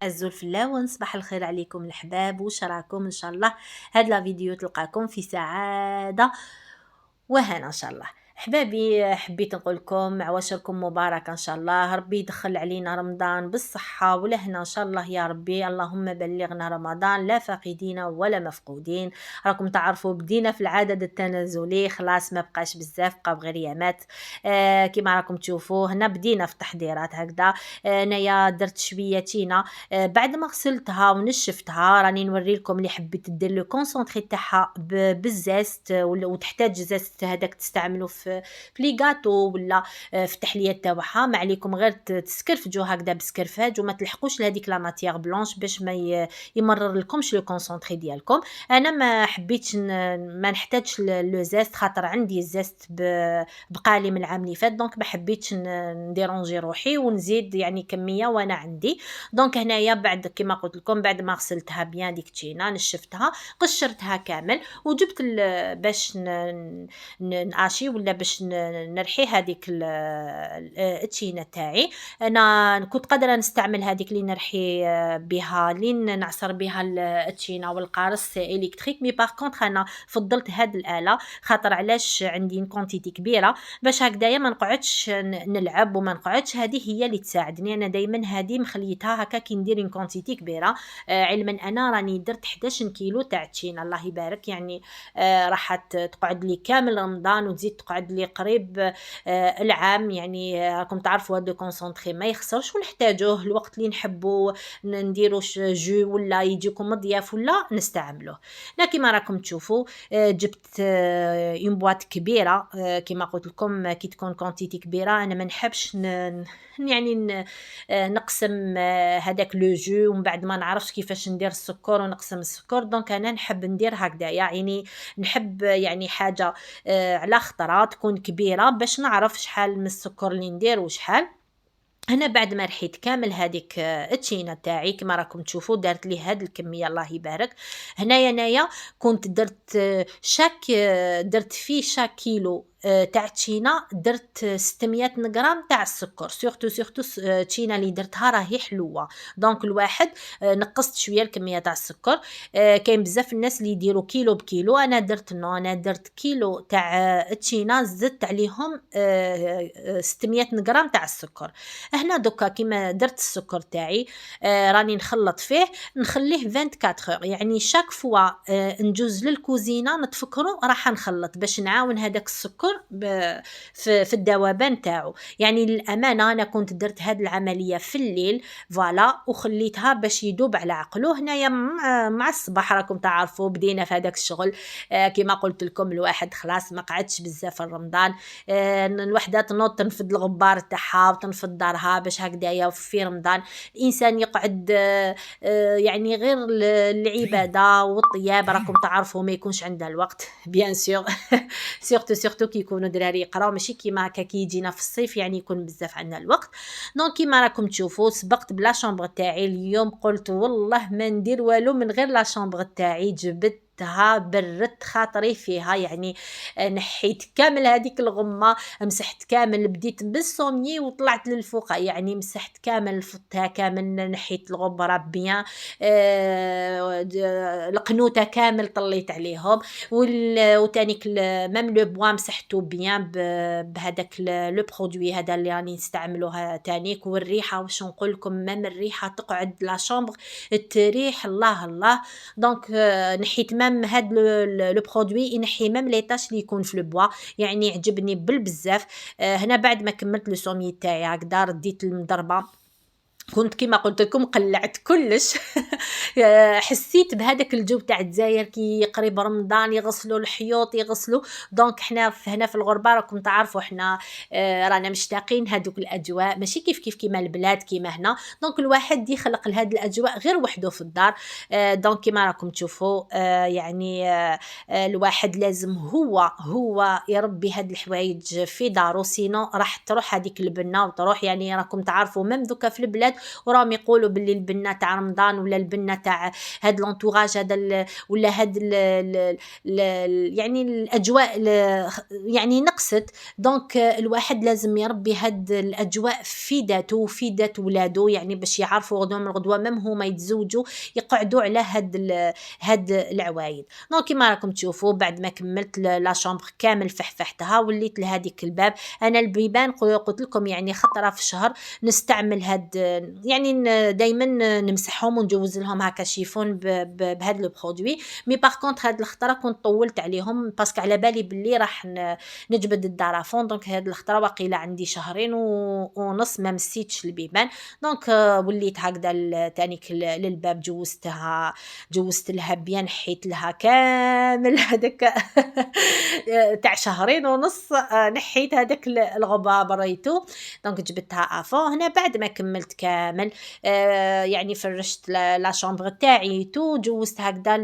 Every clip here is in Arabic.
الزول في الله ونصبح الخير عليكم الأحباب، واش راكم؟ إن شاء الله هاد لا فيديو تلقاكم في سعادة وهنا إن شاء الله. أحبابي، حبيت نقول لكم عواشركم مباركة إن شاء الله، ربي يدخل علينا رمضان بالصحة والهنا إن شاء الله يا ربي. اللهم بلغنا رمضان لا فاقدين ولا مفقودين. راكم تعرفوا بدينا في العدد التنازلي، خلاص ما بقاش بزاف، بقى غير يامات. كما راكم تشوفوا هنا بدينا في التحضيرات هكذا. انايا درت شويه تينا، بعد ما غسلتها ونشفتها راني نوري لكم اللي حبيت دير لو كونسونطري تاعها بالزاست، وتحتاج زاست هذاك تستعملوا في لي غاتو ولا في التحليه تاعها. ما عليكم غير تسكرفجوا هكذا بسكرفاج وما تلحقوش لهذيك لا ماتيير بلونش باش ما يمرر لكمش لو كونسونطري ديالكم. انا ما حبيتش ما نحتاجش لو زاست خاطر عندي الزاست بقالي من العام اللي فات، دونك ما حبيتش نديرونجي روحي ونزيد يعني كميه وانا عندي. دونك هنايا بعد كما قلت لكم بعد ما غسلتها بيان ديك تشينا نشفتها قشرتها كامل وجبت باش ناشي ولا باش نرحي هذيك التشينه تاعي. انا كنت قادره نستعمل هذيك اللي نرحي بها لين نعصر بها التشينه والقارص الكتريك، مي باغ كونطخ انا فضلت هاد الاله خاطر علاش عندي كونتيتي كبيره باش هكذايا ما نقعدش نلعب وما نقعدش. هذه هي اللي تساعدني انا دائما، هذه مخليتها هكا كي ندير كونتيتي كبيره. علما انا راني درت 11 كيلو تاع تشينا الله يبارك، يعني راح تقعد لي كامل رمضان وتزيد تقعد لي قريب العام. يعني راكم تعرفوا هذا كونسونطري ما يخسرش ونحتاجوه الوقت اللي نحبوا نديروا جو ولا يجيكم مضياف ولا نستعملوه. لكن ما راكم تشوفوا جبت اون بواط كبيره. كما قلت لكم كي تكون كونتيتي كبيره انا ما نحبش يعني نقسم هذاك لو جو ومن بعد ما نعرفش كيفاش ندير السكر ونقسم السكر. دونك انا نحب ندير هكذا، يعني نحب يعني حاجه على خطره تكون كبيره باش نعرف شحال من السكر اللي ندير وشحال. هنا بعد ما رحيت كامل هذيك التشينه تاعي كما راكم تشوفوا دارت لي هاد الكميه الله يبارك. هنايا كنت درت درت فيه شاك كيلو تاع تشينا درت 600 غرام تاع السكر. سورتو تشينا اللي درتها راهي حلوه، دونك الواحد نقصت شويه الكميه تاع السكر. كاين بزاف الناس اللي يديروا كيلو بكيلو، انا درت كيلو تاع تشينا زدت عليهم 600 غرام تاع السكر. هنا دوكا كيما درت السكر تاعي راني نخلط فيه نخليه 24 يعني شاك فوا نجوز للكوزينه نتفكروا راح نخلط باش نعاون هذاك السكر في الذوبان تاعو. يعني للامانه انا كنت درت هذه العمليه في الليل فوالا وخليتها باش يدوب على عقله. هنايا مع الصباح راكم تعرفوا بدينا في هذاك الشغل. كما قلت لكم الواحد خلاص ما قعدش بزاف في رمضان. الوحده تنوض تنفض الغبار تاعها وتنفض دارها باش هكذايا في رمضان الانسان يقعد يعني غير العباده والطياب راكم تعرفوا ما يكونش عنده الوقت بيان سور. سورتو كي يكونوا دراري يقراو ماشي كيما هكا كي يجينا في الصيف يعني يكون بزاف عندنا الوقت. دونك كيما راكم تشوفوا سبقت بلا شامبر تاعي اليوم، قلت والله ما ندير والو من غير لا شامبر تاعي. جبتها بردت خاطري فيها، يعني نحيت كامل هذيك الغمه، مسحت كامل بديت بالسومي وطلعت للفوق، يعني مسحت كامل فطها كامل نحيت الغبره بيان. القنوته كامل طليت عليهم وتانيك ميم لو بوا مسحتو بيان بهذاك لو برودوي هذا اللي راني نستعملوها تانيك. والريحه واش نقول لكم ميم الريحه تقعد لا شامبر تريح الله الله. دونك نحيت ميم هاد لو برودوي ينحي ميم لي طاش اللي يكون في البوا، يعني عجبني بالبزاف. هنا بعد ما كملت لو سومي تاعي هكذا رديت المضربه، كنت كيما قلت لكم قلعت كلش. حسيت بهذاك الجو تاع الجزائر كي قريب رمضان يغسلوا الحيوط يغسلوا. دونك حنا هنا في الغربه راكم تعرفوا حنا رانا مشتاقين هذوك الاجواء ماشي كيف كيما البلاد كيما هنا. دونك الواحد يخلق لهاد الاجواء غير وحده في الدار. دونك كيما راكم تشوفوا يعني الواحد لازم هو يربي هاد الحوايج في دارو، سينو راح تروح هذيك البنه وتروح. يعني راكم تعرفوا ميم دوكا في البلاد الولاد وراهم يقولوا باللي البنه تاع رمضان ولا البنه تاع هاد لونتوراج هذا ولا هاد يعني الاجواء يعني نقصت. دونك الواحد لازم يربي هاد الاجواء في ذاته وفي ذات ولادو، يعني باش يعرفوا غدوه من الغدوه ميم هما يتزوجوا يقعدوا على هاد العوايد. دونك كيما راكم تشوفوا بعد ما كملت لا شامبر كامل فحفحتها وليت لهذيك الباب. انا البيبان قلت لكم يعني خطره في الشهر نستعمل هاد، يعني دائما نمسحهم ونجوز لهم هكا شيفون بهذا لو برودوي. مي باغ كونطخ هاد الخطره كنت طولت عليهم باسكو على بالي باللي راح نجبد الدرافون. دونك هاد الخطره واقيلا عندي شهرين ونص ما مسيتش البيبان. دونك وليت هكذا تانيك للباب جوزت لها بيان، حيت لها كامل هذاك تاع شهرين ونص، نحيت هذاك الغبار بريتو. دونك جبتها افون هنا بعد ما كملت كامل. يعني فرشت لا شامبر تاعي تو جوزت هكذا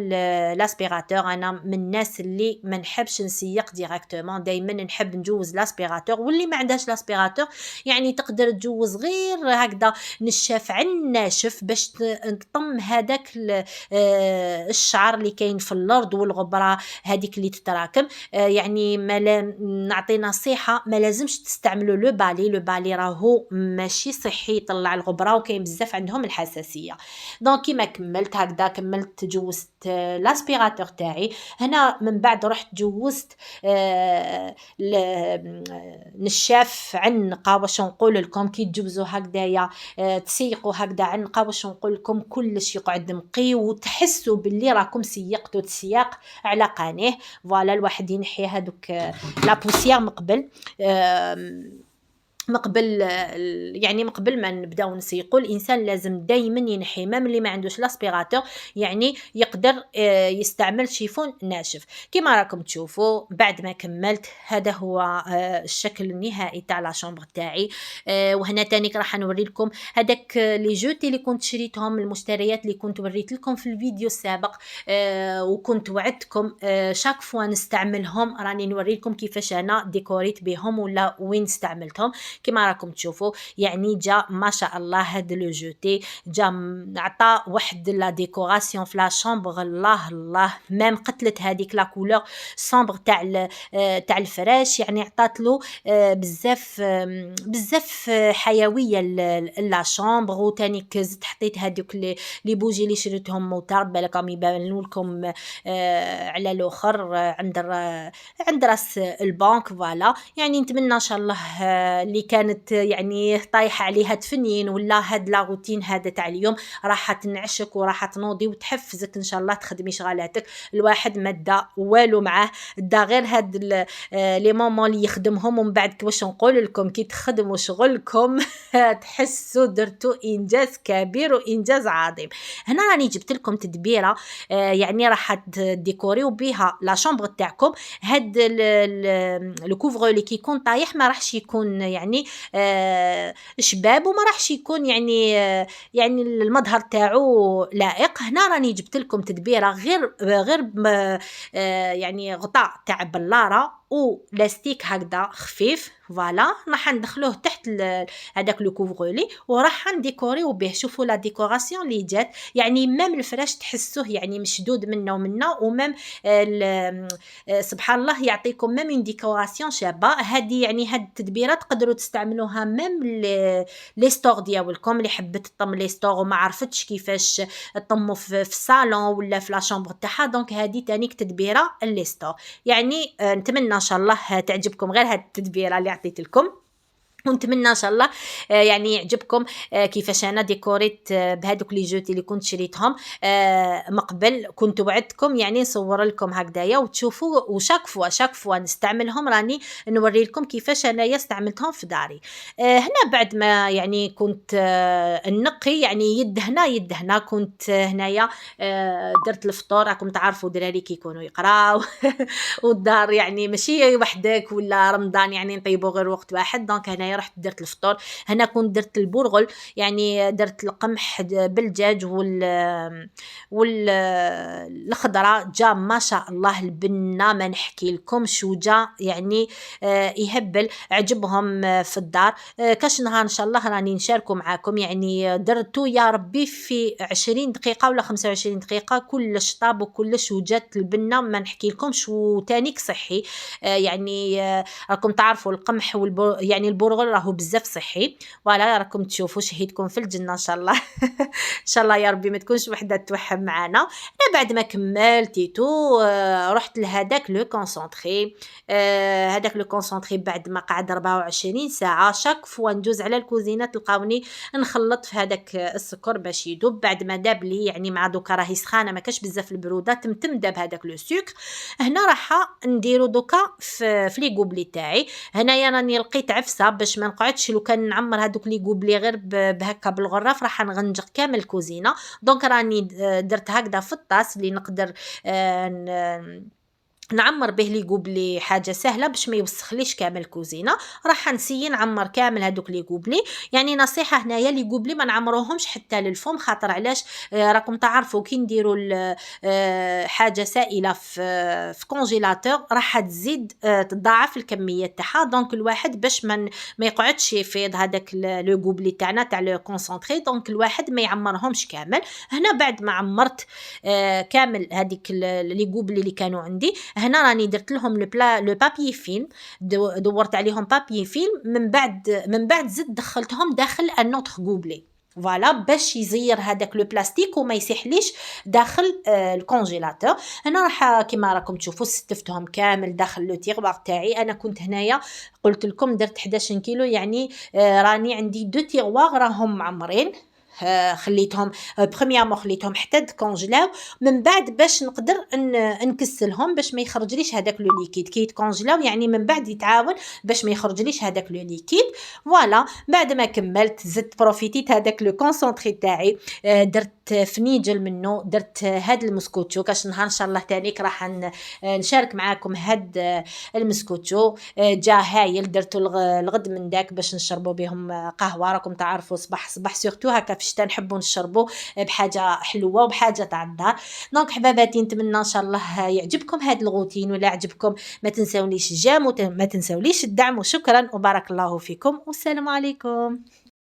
لاسبيراتور. انا من الناس اللي ما نحبش نسيق ديريكتومون، دائما نحب نجوز لاسبيراتور. واللي ما عندهاش لاسبيراتور يعني تقدر تجوز غير هكذا نشاف عن ناشف باش تطم هذاك الشعر اللي كاين في الارض والغبره هذيك اللي تتراكم. يعني ما نعطي نصيحه ما لازمش تستعملوا لو بالي راهو ماشي صحي يطلع الغبره وكاين بزاف عندهم الحساسيه. دونك كيما كملت هكذا كملت جوزت لاسبيراتور تاعي. هنا من بعد رحت جوزت نشاف عنقه. واش نقول لكم كي تجوزوا هكذايا تسيقوا هكذا عنقه، واش نقول لكم كلش يقعد نقي وتحسوا باللي راكم سيقتوا تسياق على قانيه. فوالا الواحد ينحي هذوك لا بوسيير يعني مقبل ما نبداو نسيقوا الانسان لازم دائما ينحي. مام اللي ما عندوش لاسبيراتور يعني يقدر يستعمل شيفون ناشف. كما راكم تشوفوا بعد ما كملت هذا هو الشكل النهائي تاع لا شامبر تاعي. وهنا تانيك راح نوري لكم هذاك لي جوتي اللي كنت شريتهم، المشتريات اللي كنت وريت لكم في الفيديو السابق. وكنت وعدتكم شاك فوا نستعملهم راني نوري لكم كيفاش انا ديكوريت بهم ولا وين استعملتهم. كما راكم تشوفوا يعني جا ما شاء الله هاد لو جوتي جا عطى واحد لا ديكوراسيون في لا شامبر. الله ميم قتلت هذيك لا كولور سامبر تاع الفراش، يعني عطات له بزاف حيويه لا شامبر. وتاني زدت حطيت هذوك لي بوجي اللي شريتهم موتارد بالكم يبانوا لكم على الاخر عند راس البنك. فوالا يعني نتمنى ان شاء الله اللي كانت يعني طايحه عليها تفنين ولا هاد لا روتين هذا تاع اليوم راح تنعشك وراح تنوضي وتحفزك ان شاء الله تخدمي شغالاتك. الواحد ما دا والو معاه، دا غير هاد لي مومون اللي يخدمهم ومن بعد واش نقول لكم كي تخدموا شغلكم تحسوا درتوا انجاز كبير وانجاز عظيم. هنا راني جبت لكم تدبيره يعني راح تديكوريو بها لا شامبر تاعكم. هاد لو كوفر اللي كيكون طايح ما راحش يكون يعني شباب وما راحش يكون يعني المظهر تاعو لائق. هنا راني جبت لكم تدبيره غير يعني غطاء تاع بلاره ولاستيك هكذا خفيف. فوالا راح ندخلوه تحت هذاك لو كوفرولي وراح نديكوريو به. شوفوا لا ديكوراسيون اللي جات، يعني ميم الفراش تحسوه يعني مشدود منه وميم سبحان الله يعطيكم ميم اون ديكوراسيون شابه. هذه يعني هاد التدبيرات تقدروا تستعملوها ميم لي ستور ديالكم اللي حبت تطم لي ستور وما عرفتش كيفاش تطموا في الصالون ولا في لا شامبر تاعها. دونك هذه تانيك تدبيره لي ستور. يعني نتمنى ان شاء الله تعجبكم غير هاد التدبيره اللي عطيت لكم، ونتمنى ان شاء الله يعني يعجبكم كيفاش انا ديكوريت بهذوك لي جوتي اللي كنت شريتهم مقبل. كنت وعدتكم يعني نصور لكم هكذايا وتشوفوا وشاك فوا نستعملهم راني نوري لكم كيفاش انايا استعملتهم في داري. هنا بعد ما يعني كنت نقي يعني يد هنا كنت هنايا درت الفطور. راكم تعرفوا دراري كيكونوا يقراو والدار يعني ماشي وحدك ولا رمضان يعني نطيبوا غير وقت واحد. دونك هنايا هنايا رحت درت الفطور. هنا كنت درت البرغل، يعني درت القمح بالدجاج الخضره، جا ما شاء الله البنه ما نحكي لكمش، وجا يعني يهبل، عجبهم في الدار. كاش نهار ان شاء الله راني نشاركه معاكم، يعني درتو يا ربي في 20 دقيقه ولا 25 دقيقه كلش طاب وكلش، وجات البنه ما نحكي لكمش، وتانيك صحي. يعني راكم تعرفوا القمح يعني البرغل راهو بزاف صحي. فوالا راكم تشوفوا شهيتكم في الجنه ان شاء الله. ان شاء الله يا ربي ما تكونش وحده توحم معانا. انا بعد ما كملتيتو رحت لهداك لو كونسونطري. هذاك لو كونسونطري بعد ما قعد 24 ساعه شاك فوا ندوز على الكوزينه تلقاوني نخلط في هذاك السكر باش يذوب. بعد ما داب لي يعني مع دوكا راهي سخانه ما كاش بزاف البروده، تمتم داب هذاك لو سكر. هنا راح نديرو دوكا في لي غوبلي تاعي. هنايا راني لقيت عفسه باش ما نقعدش لو كان نعمر هذوك لي غوبلي غير بهكا بالغراف راح نغنجق كامل الكوزينه. دونك راني درت هكذا في الطاس اللي نقدر نعمر به لي غوبلي، حاجه سهله باش ما يوسخليش كامل الكوزينه. راح نسيي نعمر كامل هذوك لي غوبلي. يعني نصيحه هنايا لي غوبلي ما نعمروهمش حتى للفم، خاطر علاش راكم تعرفوا كي نديروا حاجه سائله في كونجيلاتور راح تزيد تضاعف الكميه تاعها. دونك الواحد باش ما يقعدش يفيض هذاك لو غوبلي تاعنا تاع لو كونسونطري، دونك الواحد ما يعمرهمش كامل. هنا بعد ما عمرت كامل هذيك لي غوبلي اللي كانوا عندي، هنا راني درت لهم لو بابي فيلم، دورت عليهم بابي فيلم، من بعد زدت دخلتهم داخل النوتر غوبلي، فوالا باش يزير هذاك لو بلاستيك وما يسيحليش داخل الكونجيلاتور. هنا راح كما راكم تشوفوا ستفتهم كامل داخل لو تيغوار تاعي. انا كنت هنايا قلت لكم درت 11 كيلو، يعني راني عندي دو تيغوار راهم معمرين. خليتهم بخميامو خليتهم حتى كونجلاو، من بعد باش نقدر نكسلهم باش ما يخرجليش هذاك لو ليكيد كي يتكونجلاو، يعني من بعد يتعاون باش ما يخرجليش هذاك لو ليكيد. فوالا بعد ما كملت زدت بروفيتيت هذاك لو كونسونطري تاعي، درت فنيجل منه، درت هاد المسكوتشو. كاش نهار ان شاء الله تانيك راح نشارك معاكم هاد المسكوتشو، جا هايل. درتو الغد من داك باش نشربوا بهم قهوه، راكم تعرفوا صباح صباح سورتو هكا في الشتاء نحبوا نشربوا بحاجه حلوه وبحاجه تاع الدار. دونك حباباتي نتمنى ان شاء الله يعجبكم هذا الروتين، ولا عجبكم ما تنساونيش الجام وما تنساوليش الدعم، وشكرا وبارك الله فيكم والسلام عليكم.